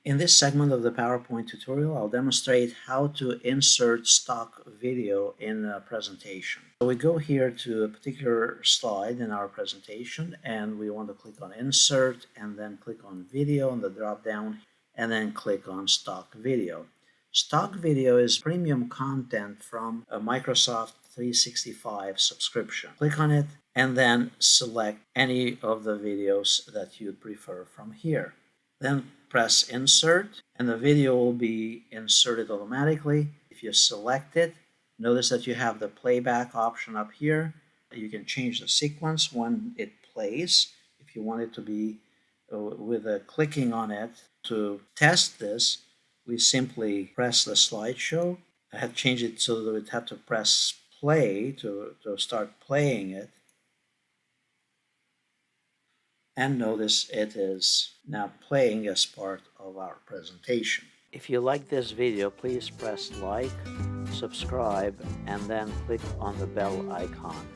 In this segment of the PowerPoint tutorial, I'll demonstrate how to insert stock video in a presentation. So we go here to a particular slide in our presentation, and we want to click on Insert, and then click on Video on the drop-down, and then click on Stock Video. Stock video is premium content from a Microsoft 365 subscription. Click on it, and then select any of the videos that you'd prefer from here. Then press Insert, and the video will be inserted automatically. If you select it, notice that you have the playback option up here. You can change the sequence when it plays if you want it to be with a clicking on it. To test this, we simply press the slideshow. I had changed it so that we'd have to press play to start playing it. And notice it is now playing as part of our presentation. If you like this video, please press like, subscribe, and then click on the bell icon.